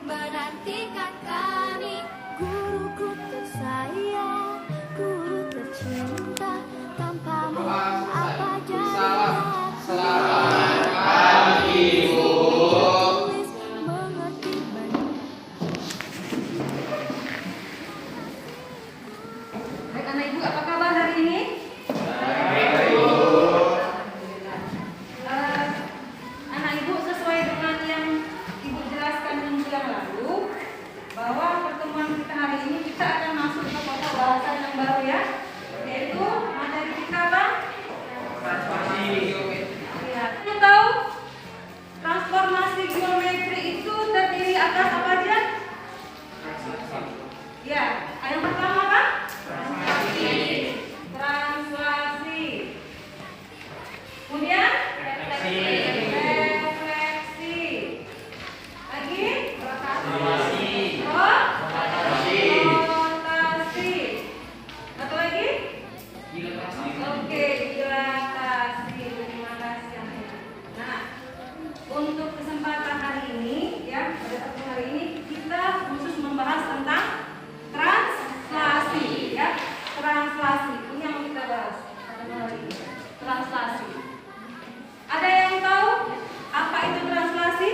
Menantikan kami, guruku tersayang, guru tercinta, tanpamu apa jadinya? Selamat pagi, Bu. Mengerti banyak. Baik anak ibu, apa kabar hari ini? Baik, Bu. Anak ibu, sesuai dengan yang ibu jelaskan minggu yang lalu, bahwa pertemuan kita hari ini kita akan masuk ke pokok bahasan yang baru ya, yaitu materi kita apa? Ya, kamu tahu transformasi geometri itu terdiri atas apa aja? Ya, yang pertama apa? Translasi. Kemudian refleksi. Lagi? Rotasi. Satu lagi? Oke, dilatasi. Terima kasih. Nah, untuk kesempatan hari ini, ya, pada pertemuan hari ini kita khusus membahas tentang translasi, ya. Translasi ini yang kita bahas pada hari ini. Translasi. Ada yang tahu apa itu translasi?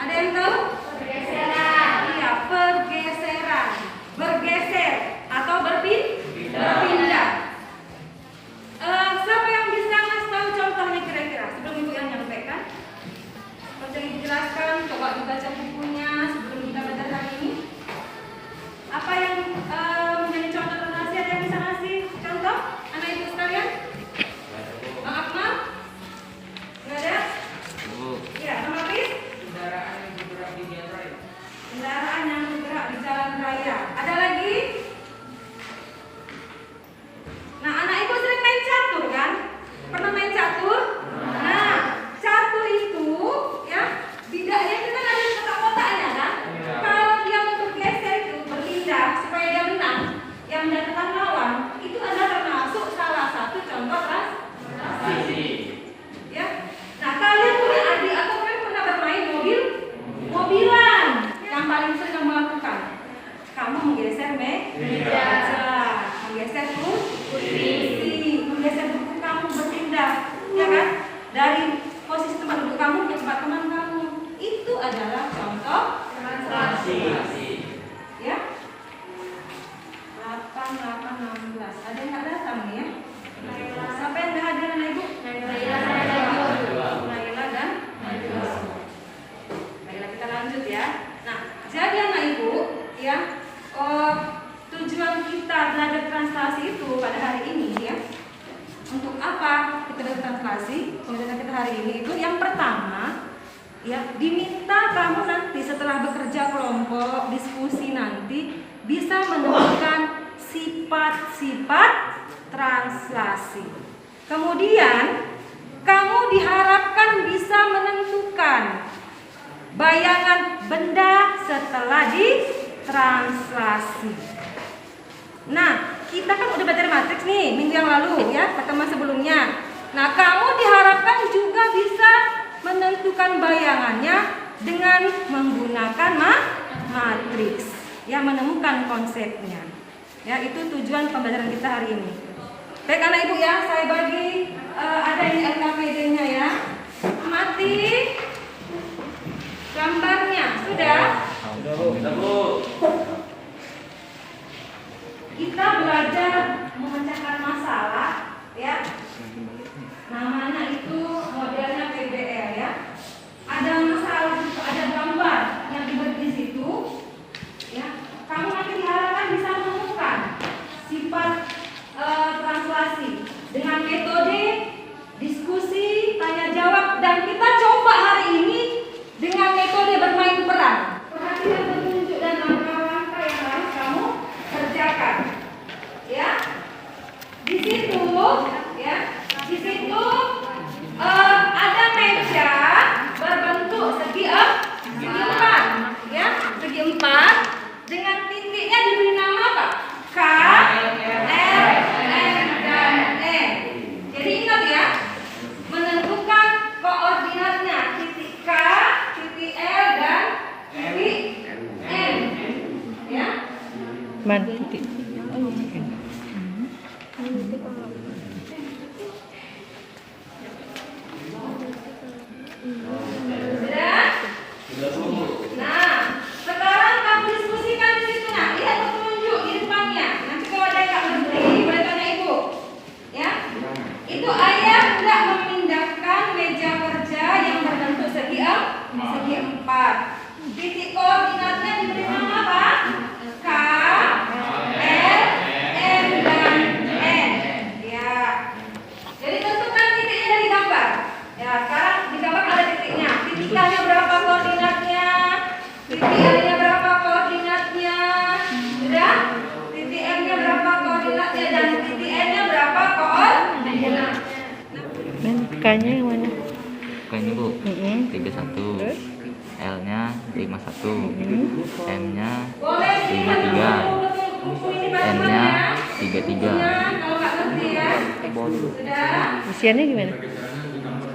Ada yang tahu? Pergeseran. Iya, pergeseran. Bergeser atau berpindah. Siapa yang bisa ngasih tahu contohnya kira-kira sebelum ibu yang nyampaikan? Seperti yang dijelaskan, coba dibaca bukunya sebelum kita belajar hari ini. Apa yang menjadi contoh translasi? Ada yang bisa ngasih contoh? Anak ibu sekalian? Bang Akmal? Nggak ada? Iya, Bang Hafiz? Kendaraan yang bergerak di jalan raya. Kendaraan yang bergerak di jalan raya. Ada lagi? Nah, anak ibu sering main catur kan? Pernah main catur? Nah, catur itu ya, bidaknya itu kan ada kotak-kotaknya kan? Kalau dia mau bergeser itu, berpindah supaya dia menang, yang mendatangkan lawan, itu adalah termasuk salah satu contoh translasi. Ya. Nah, kalian punya adik atau kalian pernah bermain mobilan? Yang paling sering kamu lakukan? Kamu menggeser meja, menggeser kursi, menggeser buku kamu berpindah, ya kan? Dari posisi tempat duduk kamu ke tempat teman kamu. Itu adalah contoh translasi. Ya. 8, 16. Ada yang nggak datang nih ya? Siapa yang nggak hadir anak ibu? Naila dan Baiklah, kita lanjut ya. Nah, jadi anak ibu ya, tujuan kita belajar translasi itu pada hari ini ya, untuk apa kita belajar translasi? Pembelajaran kita hari ini itu yang pertama ya, diminta kamu nanti setelah bekerja kelompok, diskusi nanti bisa menemukan sifat-sifat translasi. Kemudian kamu diharapkan bisa menentukan bayangan benda setelah ditranslasi. Nah, kita kan udah belajar matriks nih minggu yang lalu ya, pertemuan sebelumnya. Nah, kamu diharapkan juga bisa menentukan bayangannya dengan menggunakan matriks, ya, menemukan konsepnya. Ya, itu tujuan pembelajaran kita hari ini. Baik anak ibu ya, saya bagi ada ini LKPD-nya ya. Amati gambarnya, sudah? Sudah, Bu. Kita belajar memecahkan masalah ya. Namanya itu modelnya PBL ya. Ada masalah, ada gambar yang diberi di situ ya. Kamu nanti diharapkan bisa menemukan sifat translasi dengan metode Man, titik. Sudah? Nah, sekarang kamu diskusikan di situ. Nah, lihat petunjuk di depannya. Nanti kalau ada yang nggak ngerti, boleh tanya ibu. Ya, itu ayah hendak memindahkan meja kerja yang berbentuk segi 4. Titik koordinatnya diberi nama apa? K, L, M, dan N. Ya. Jadi tentukan titiknya dari gambar. Ya, sekarang di gambar ada titiknya. Titik K-nya berapa koordinatnya? Titik L-nya berapa koordinatnya? Sudah? Titik M-nya berapa koordinatnya? Dan titik N-nya berapa koordinatnya? Man, K-nya yang mana? Kayaknya Bu, Mm-mm. 31. Terus? L-nya 51. M-nya Boleh 53. buku ini baca N-nya ya. 33. Kalau nggak ngerti ya. Sudah? Isiannya gimana?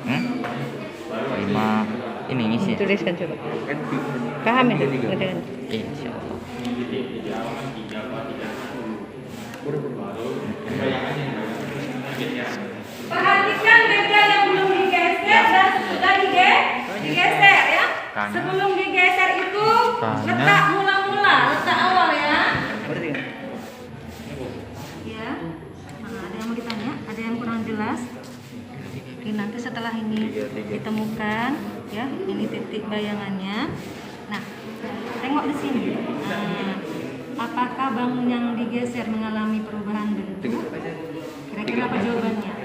5. Ini ngisi. Tuliskan coba. Paham itu? Ngerti? Insya Allah. Perhatikan meja yang belum digeser dan sudah digeser ya. Kanan. Sebelum digeser itu Kanan. letak mula-mula, letak awal ya. Ngerti nggak? Ya. Nah, ada yang mau ditanya? Ada yang kurang jelas? Oke, nanti setelah ini ditemukan ya, ini titik bayangannya. Nah, tengok di sini. Nah, apakah bangun yang digeser mengalami perubahan bentuk? Kira-kira apa jawabannya?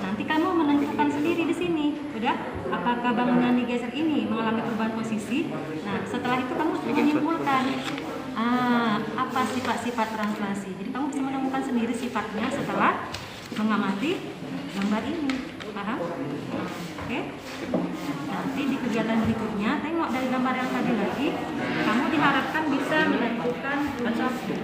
Nanti kamu menentukan sendiri di sini, udah? Apakah bangun yang digeser ini mengalami perubahan posisi? Nah, setelah itu kamu menyimpulkan apa sifat-sifat translasi. Jadi kamu bisa menemukan sendiri sifatnya setelah mengamati gambar ini, paham? Oke? Nanti di kegiatan berikutnya, tengok dari gambar yang tadi lagi, kamu diharapkan bisa menentukan translasi.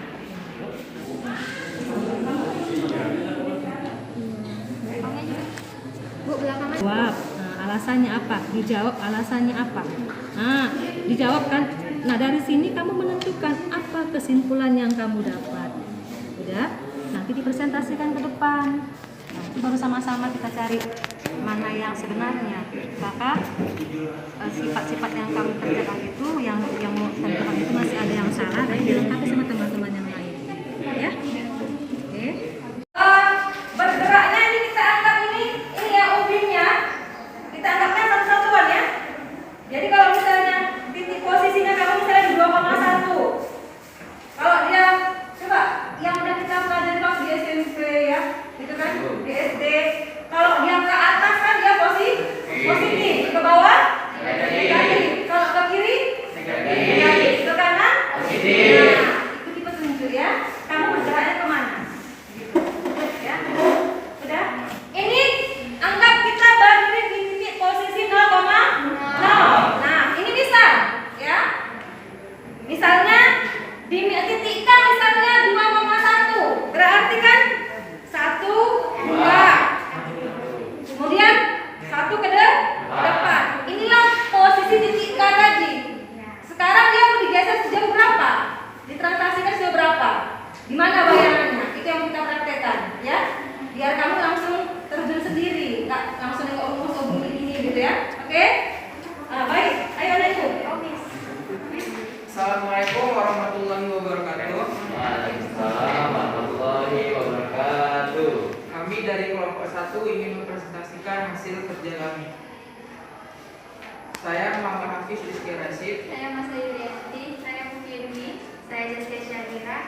Bu, belakangan. Jawab. Nah, alasannya apa? Dijawab alasannya apa? Nah, dijawabkan. Nah, dari sini kamu menentukan apa kesimpulan yang kamu dapat. Udah? Nanti dipresentasikan ke depan. Nah, itu baru sama-sama kita cari mana yang sebenarnya. Maka sifat-sifat yang kamu kerjakan itu, yang mau tentukan itu masih ada yang salah dan dilengkapi sama teman-teman yang lain. Ya? Oke. Bergeraknya ini kita anggap ini ya ubinnya, kita anggapnya satu-satuan ya. Jadi kalau misalnya titik posisinya kalau misalnya di 2,1, kalau dia coba yang udah kita pelajari waktu di SMP ya, gitu kan, di SD, kalau dia ke atas kan dia positif, ke bawah negatif, kalau ke kiri negatif, ke kanan positif. Nah, ikuti petunjuk ya. Kamu bergeraknya kemana? Gitu. Ya, sudah. Ini anggap kita berdiri di titik posisi 0,0. Nah, ini bisa, ya. Misalnya di titik K misalnya 2,1. Berarti kan 1, 2. Kemudian 1 ke depan. Inilah posisi titik K tadi. Sekarang dia mau digeser sejauh berapa? Ditranslasikan sejauh berapa? Di mana bayangannya? Itu yang kita praktekkan, ya. Biar kamu langsung terjun sendiri, nggak langsung nengok rumus bunyi ini gitu ya. Oke? Baik. Ayo lanjut. Assalamualaikum warahmatullahi wabarakatuh. Waalaikumsalam warahmatullahi wabarakatuh. Kami dari kelompok 1 ingin mempresentasikan hasil kerja kami. Saya Muhammad Hafiz Rizky Rashid. Saya Mas Yulianti, saya Mufi Dwi, saya Jaskia Syahira.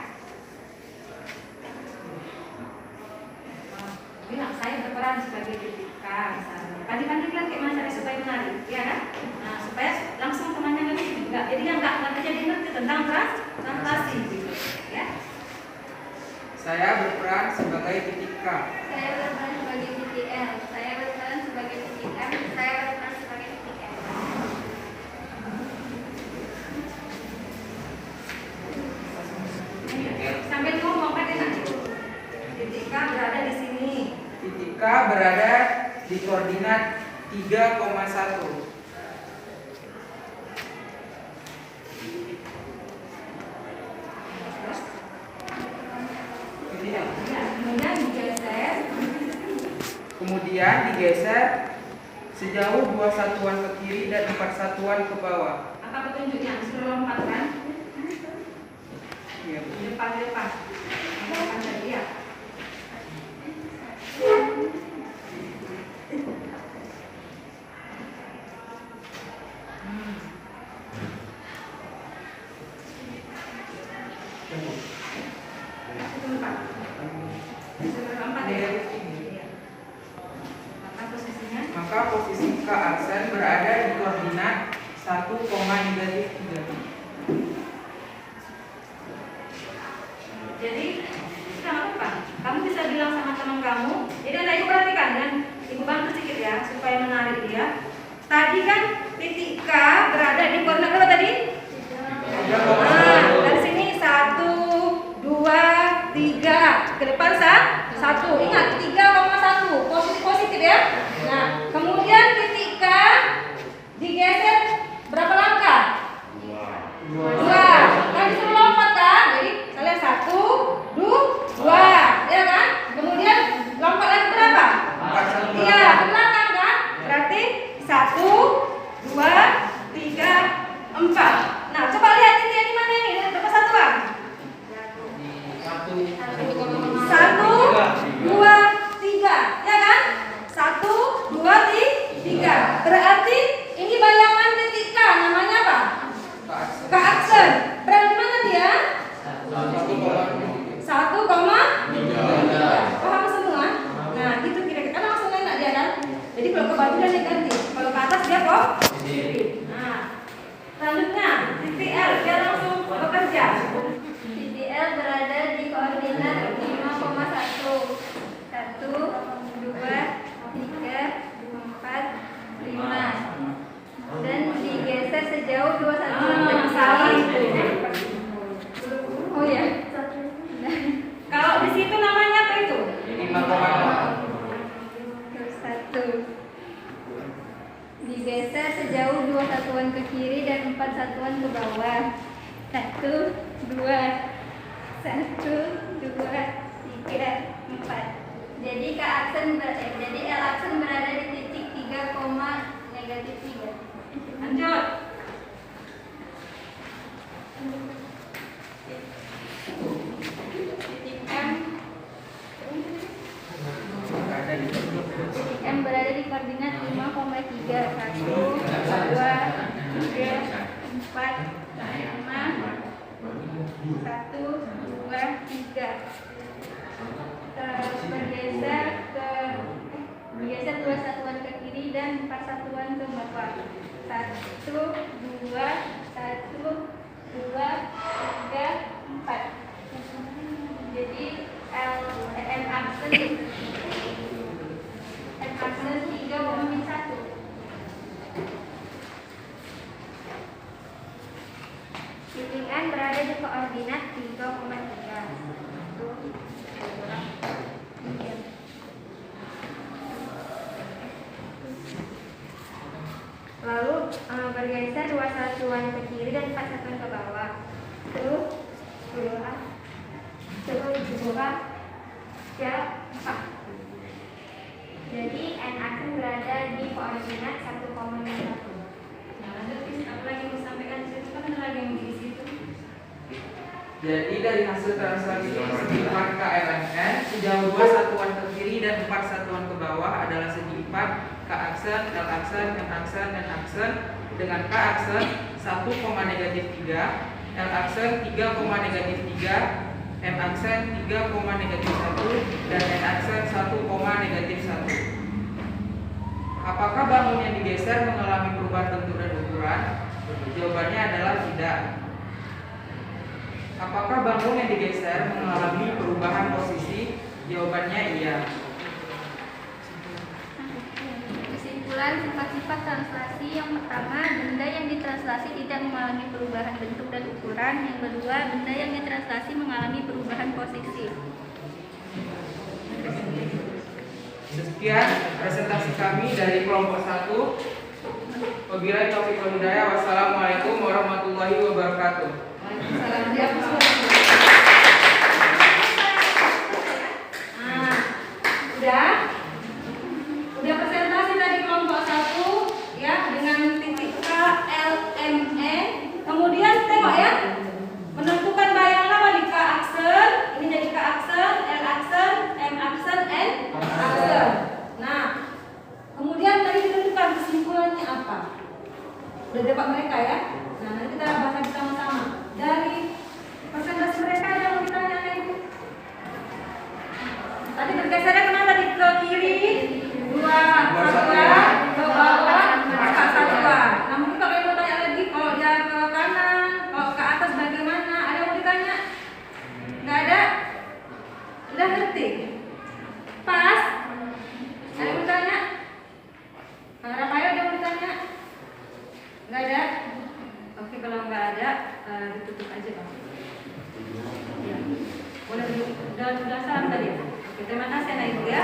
Bilang saya berperan sebagai titik K misalnya. Tadi-tadi kayak mana cara supaya menarik, ya kan? Nah, supaya langsung temannya lagi juga. Jadi yang nggak jadi ngerti tentang translasi gitu, ya. Saya berperan sebagai titik K. Saya berperan sebagai titik L. Saya berperan sebagai titik M. Saya berperan sebagai titik N. Sampai ngomong kan enak. Titik K berada di sini. Titik K berada di koordinat 3,1. L. Ya, kemudian digeser. Kemudian digeser sejauh 2 satuan ke kiri dan 4 satuan ke bawah. Apa petunjuknya? Suruh lompatkan. Iya, Bu. Depan. Lompatkan tadi ya. Suruh lompat ya. Apa posisinya? Maka posisi K aksen berada di koordinat 1,-3. Jadi kita nggak apa-apa. Kamu bisa bilang sama teman kamu. Jadi anda ibu perhatikan dan ibu bantu sedikit ya supaya menarik dia. Tadi kan titik K berada di koordinat berapa tadi? Nah, dari sini 1, 2, 3 ke depan 1. Ingat 3,1 positif ya. Nah, kemudian titik K digeser berapa langkah? 2. Kan disuruh lompat kan? Jadi kalian 1, 2, ya kan? Kemudian lompat lagi berapa? 4 Iya, ke belakang kan? Berarti 1, 2, 3, 4. Nah, coba lihat titiknya di mana ini? Berapa satuan? 1, 2, 3, ya kan? 1, 2, 3. Berarti ini bayangan titik K, namanya apa? K aksen. Berada di mana dia? 1,3. Paham semua? Nah, itu kira-kira kan langsung enak dia kan? Jadi kalau ke bawah dia ganti, kalau ke atas dia kok? Nah, selanjutnya titik L dia langsung bekerja. Titik L berada di koordinat 5,1. 1, 2, 3, 4, 5. Dan digeser sejauh 2 satuan. Salah itu. Oh ya. Kalau di situ namanya apa itu? 5,0. 1. Digeser sejauh 2 satuan ke kiri dan 4 satuan ke bawah. 1, 2, 3, 4. Jadi L aksen berada di titik 3,-3. Lanjut. Titik M berada di koordinat 5,3. 1, 2, 3, 4, 5. 1, 2, 3. Terus bergeser 2 satuan ke kiri dan 4 satuan ke bawah. 1, 2, 3, 4. Jadi M aksen 3,1. Titik N berada di koordinat 3,3. Lalu bergeser 2 satuan ke kiri dan 4 satuan ke bawah. 1, 2, 4. Jadi N aksen berada di koordinat 1,1. Nah, lanjut apa lagi mau sampaikan di situ kan ada lagi yang di situ. Jadi dari hasil translasi segi 4 KLMN sejauh 2 satuan ke kiri dan 4 satuan ke bawah adalah segi 4 K aksen, L aksen, M aksen, N aksen dengan K aksen 1,-3, L aksen 3,-3, M aksen 3,-1 dan N aksen 1,-1. Apakah bangun yang digeser mengalami perubahan bentuk dan ukuran? Jawabannya adalah tidak. Apakah bangun yang digeser mengalami perubahan posisi? Jawabannya iya. Kesimpulan sifat-sifat translasi: yang pertama, benda yang ditranslasi tidak mengalami perubahan bentuk dan ukuran. Yang kedua, benda yang ditranslasi mengalami perubahan posisi. Sekian presentasi kami dari kelompok 1. Wabillahi taufiq wal hidayah. Wassalamualaikum warahmatullahi wabarakatuh. Waalaikumsalam. Sudah? Udah presentasi tadi kelompok 1 ya dengan titik K, L, M, N. Kemudian tengok ya. Menentukan bayang lama di K aksen, ini jadi K aksen, L aksen, M aksen, N aksen. Nah, kemudian tadi ditentukan kesimpulannya apa? Udah dapat mereka ya? Nah, nanti kita bahas bersama-sama. Dari presentasi mereka ada yang mau ditanya Ibu? Tadi bergesernya kemana tadi? Ke kiri, 2 satuan, ke bawah, 4 satuan. Nah, mungkin kalau yang mau tanya lagi, kalau dia ke kanan, kalau ke atas bagaimana? Ada yang mau ditanya? Nggak ada? Udah ngerti? Pas? Ada yang mau ditanya? Rafael ada yang mau ditanya? Nggak ada? Oke, kalau nggak ada, ditutup aja Bang. Ya. Udah salam tadi ya? Oke, terima kasih anak ibu ya.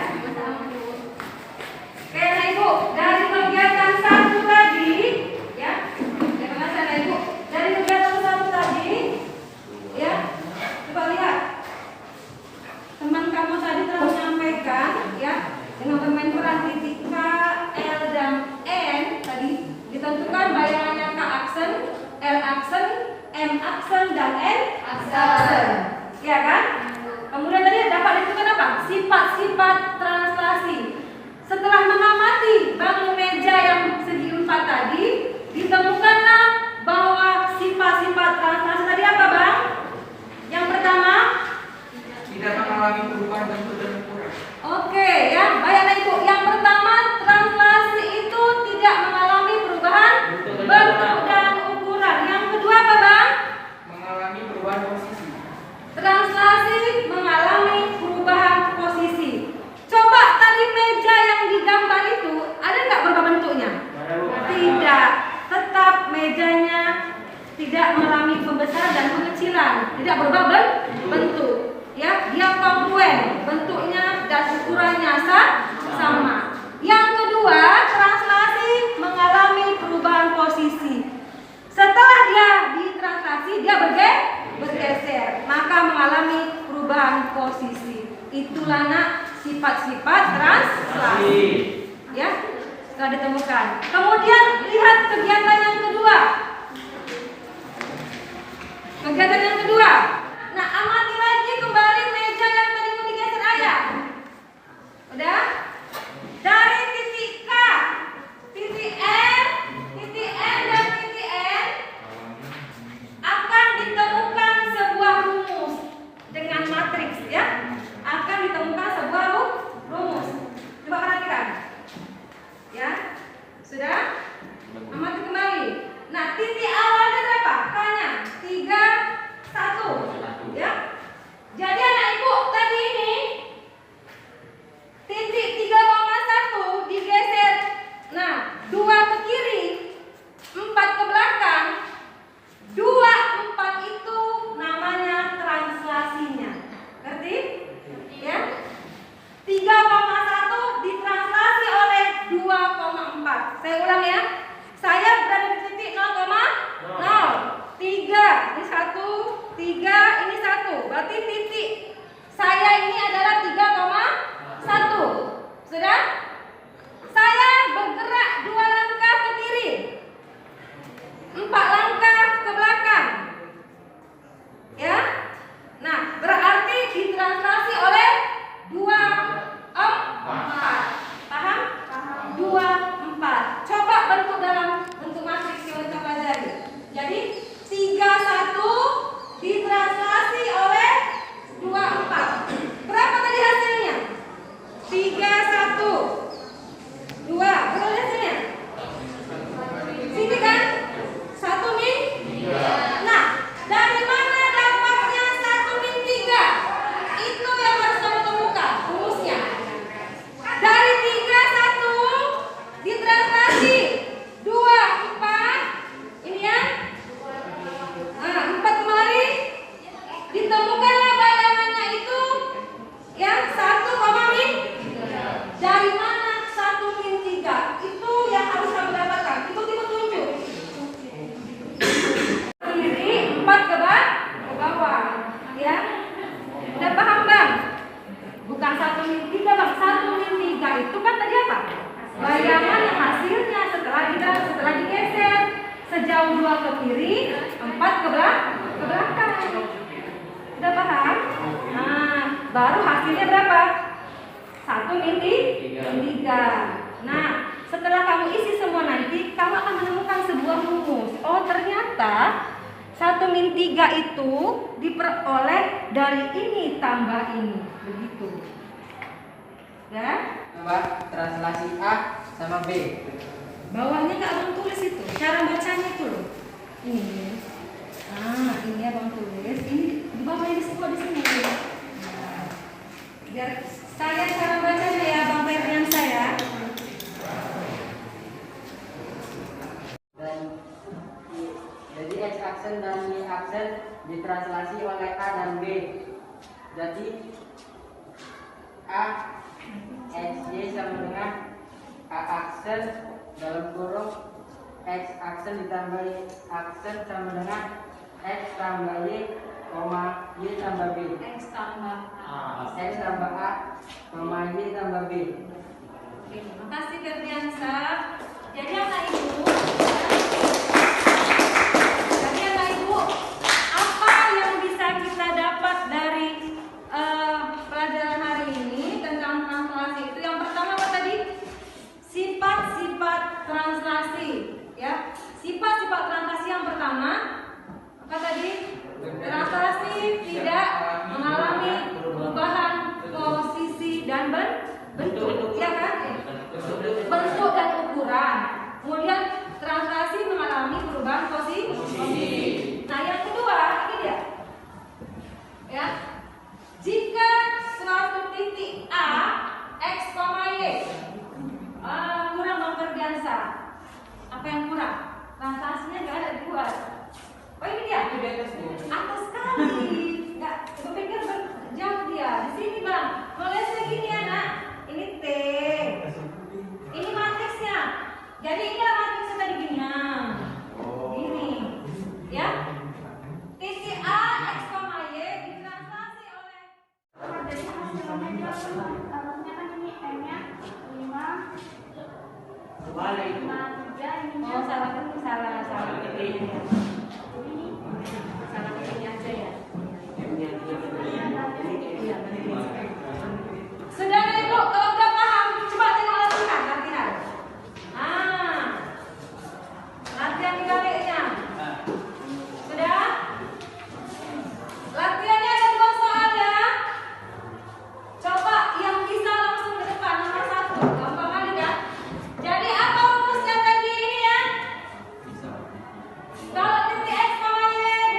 Oke anak ibu, dari kegiatan 1 tadi ya. Terima kasih anak ibu. Dari kegiatan 1 tadi ya, coba lihat. Teman kamu tadi telah menyampaikan ya, dengan bermain peran titik K, L, dan N tadi ditentukan bayangannya K aksen, L aksen, M aksen, dan N aksen. Ya kan? Kemudian tadi dapat ditentukan apa? Sifat-sifat translasi. Setelah mengamati bangun meja yang segi 4 tadi, ditemukanlah bahwa sifat-sifat translasi tadi apa Bang? Yang pertama, Tidak mengalami perubahan bentuk dan ukuran. oke ya, baik anak ibu. Yang pertama, translasi itu tidak mengalami perubahan bentuk dan ukuran. Yang kedua apa Bang? Mengalami perubahan posisi. Translasi mengalami perubahan posisi. Coba tadi meja yang digambar itu ada nggak berubah bentuknya? Tidak. Tetap mejanya tidak mengalami pembesaran dan pengecilan, tidak berubah bentuk. Ya, dia kongruen, bentuknya dan ukurannya sama. Yang kedua, translasi mengalami perubahan posisi. Setelah dia ditranslasi, dia bergeser, maka mengalami perubahan posisi. Itulah nak sifat-sifat translasi. Ya, telah ditemukan. Kemudian lihat kegiatan yang kedua. Kegiatan yang kedua. Nah, amati lagi kembali meja yang tadi mau digeser ayah. Udah? Dari titik K, titik M, titik N, dan titik N akan ditemukan sebuah rumus dengan matriks ya. Akan ditemukan sebuah rumus. Coba perhatikan. Ya. Sudah? Amati kembali. Nah, titik awalnya berapa? K-nya 3, 1. Ya. Jadi anak ibu tadi ini titik 3,1 digeser. Nah, 2 ke kiri, 4 ke belakang. 2, 4 itu namanya translasinya. Ngerti? Ya. 3,1 ditranslasi oleh 2,4. Saya ulang ya. Saya berada di titik 0,0. 3, ini 1, 3, ini 1. Berarti titik saya ini adalah 3,1. Sudah? Saya bergerak 2 langkah ke kiri, 4 langkah ke belakang. Ya? Nah, berarti ditranslasi oleh 2, 4. Paham? 2, 4. Coba bentuk dalam bentuk matriks yang kita pelajari. Jadi 3,1 ditranslasi oleh 2,4. Berapa tadi hasilnya? 3,1. sejauh 2 ke kiri, 4 ke belakang. Udah paham? Nah, baru hasilnya berapa? 1 min 3. Nah, setelah kamu isi semua nanti, kamu akan menemukan sebuah rumus. Oh, ternyata 1 min 3 itu diperoleh dari ini tambah ini. Begitu. Ya? Tambah translasi A sama B. Bawahnya nggak abang tulis itu. Cara bacanya itu loh. Ini. Nah, ini abang tulis. Ini di bawahnya di sini. Nah, biar saya cara bacanya ya, Bang Ferdian saya. Dan jadi X aksen dan Y aksen ditranslasi oleh A dan B. Jadi A XY sama dengan A aksen dalam kurung X aksen ditambah Y aksen sama dengan X tambah Y, Y tambah B. X tambah A. X tambah A, Y tambah B. Oke, makasih Ferdiansa. Jadi anak ibu, apa yang bisa kita dapat dari pelajaran hari ini tentang translasi itu? Yang pertama apa tadi? Sifat-sifat translasi, ya. Sifat-sifat translasi yang pertama apa tadi? Translasi tidak mengalami perubahan posisi dan bentuk, ya kan? Bentuk dan ukuran. Kemudian translasi mengalami perubahan posisi. Nah, yang kedua ini dia. Ya. Jika suatu titik A X, Y kurang Bang Ferdiansa. Apa yang kurang? Translasinya nggak ada di luar. Oh, ini dia. Itu di atas Bu. Atas sekali. Nggak berpikir jauh dia. Di sini Bang. Nulisnya gini anak. Ini T. Ini matriksnya. Jadi ini matriksnya tadi gini. Gini. Ya. Titik A X, Y ditranslasi oleh. Jadi hasilnya harusnya kan ini M-nya 5 Balik. 3 ini Oh, salah ketiknya ya. ini Salah ketiknya aja ya. Sudah deh Bu, kalau udah paham, coba tengok latihan. Latihan dibaliknya. Sudah? Latihannya ada 2 soal ya. Coba yang bisa langsung ke depan nomor 1. Gampang kali kan? Jadi apa rumusnya tadi ini ya? Kalau titik X, Y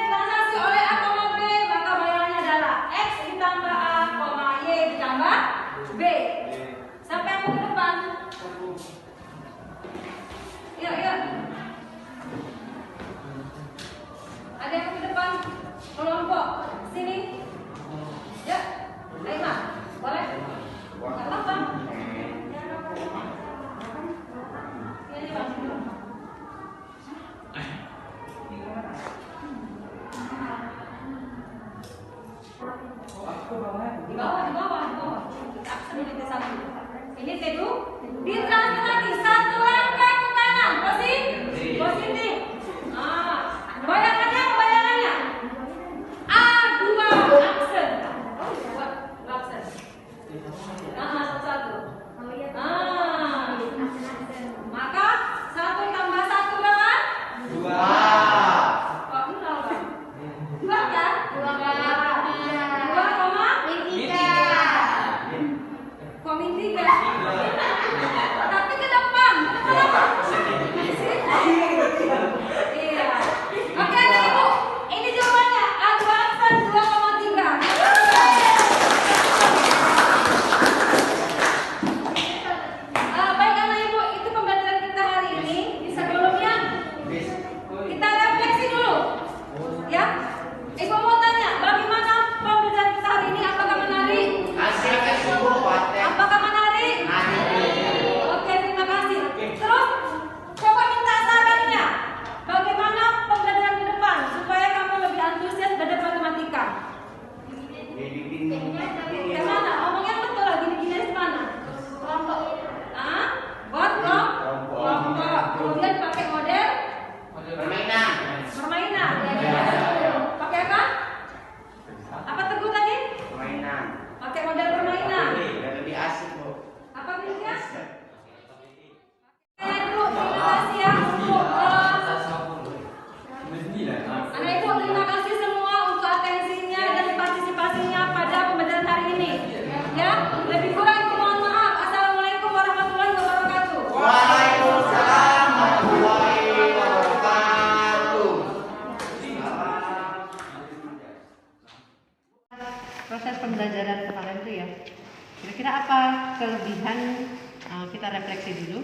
refleksi dulu.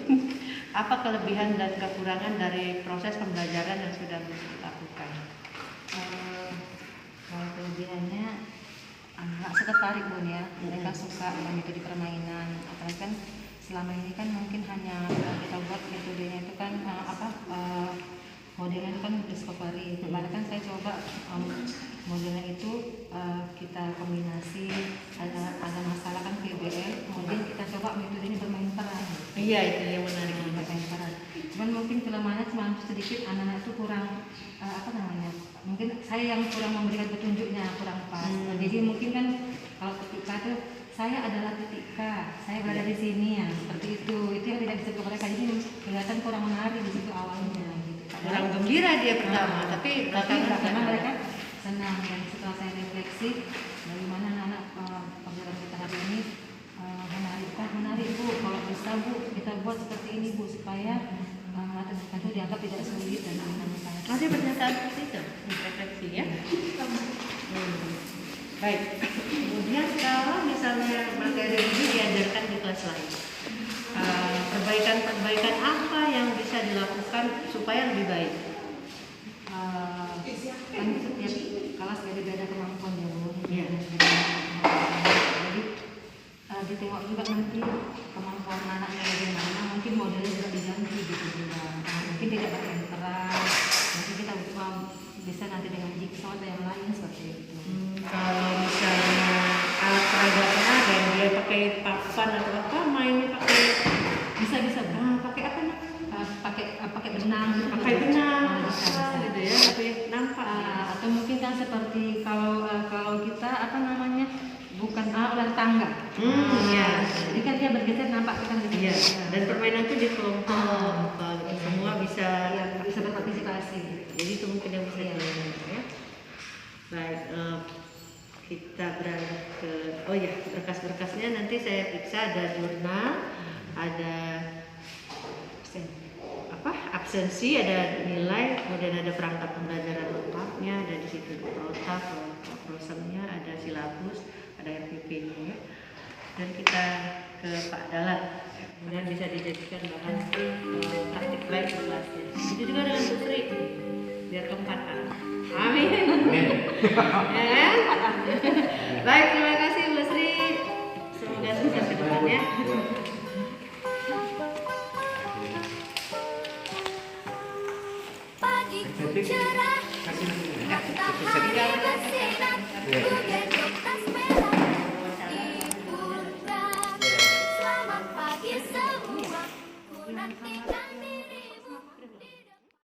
Apa kelebihan dan kekurangan dari proses pembelajaran yang sudah dilakukan? Kalau kelebihannya anak tertarik Bun ya, mereka suka dengan metode permainan, apalagi kan selama ini kan mungkin hanya kita buat metodenya itu kan modelnya itu kan discovery. Kemarin kan saya coba modelnya itu kita kombinasi, ada masalah kan PBL, kemudian kita coba metode ini bermain peran. Iya, itu yang menarik. Bermain peran. Cuman mungkin kelemahannya cuma sedikit, anak-anak itu kurang mungkin saya yang kurang memberikan petunjuknya, kurang pas. Jadi mungkin kan kalau ketika tuh saya adalah ketika saya berada di sini ya, seperti itu yang tidak bisa ke mereka, jadi kelihatan kurang menarik di situ awalnya gitu. Kurang gembira dia pertama, tapi karena mereka senang. Dan setelah saya refleksi bagaimana anak pelajaran kita hari ini menarik Bu, kalau bisa Bu kita buat seperti ini Bu, supaya itu dianggap tidak sulit dan menyenangkan. masih pernyataan seperti itu, refleksi ya. Baik, kemudian kalau misalnya materi ini diajarkan di kelas lain, perbaikan apa yang bisa dilakukan supaya lebih baik? Kan setiap kelas beda-beda kemampuan ya Bu. Iya. Jadi ditengok juga nanti kemampuan anaknya bagaimana, mungkin modelnya juga diganti gitu juga. Mungkin tidak pakai peran, mungkin kita bisa nanti dengan jigsaw atau yang lain seperti itu. Kalau misalnya alat peragakan ada yang dia pakai papan atau apa, mainnya pakai Bisa pakai apa nih? Pakai benang gitu. pakai benang Bisa. gitu ya, tapi nampak. Atau mungkin kan seperti kalau kita bukan ular tangga. Iya. Jadi kan dia bergeser nampak kita gitu. Iya. Dan permainan itu di kelompok, gitu. Semua bisa. Bisa berpartisipasi. Jadi itu mungkin yang bisa dilakukan ya. Baik, kita beralih ke berkas-berkasnya nanti saya periksa, ada jurnal, ada absensi, ada nilai, kemudian ada perangkat pembelajaran lengkapnya, ada di situ protap, prosemnya, ada silabus, ada RPP-nya ya. Dan kita ke Pak Dalat, kemudian bisa dijadikan bahan praktik baik kelasnya. Itu juga dengan Bu Sri, biar keempat Pak. Amin. Ya. Baik, terima kasih Bu Sri. Semoga sukses ke depannya. Pagi cerah, matahari bersinar,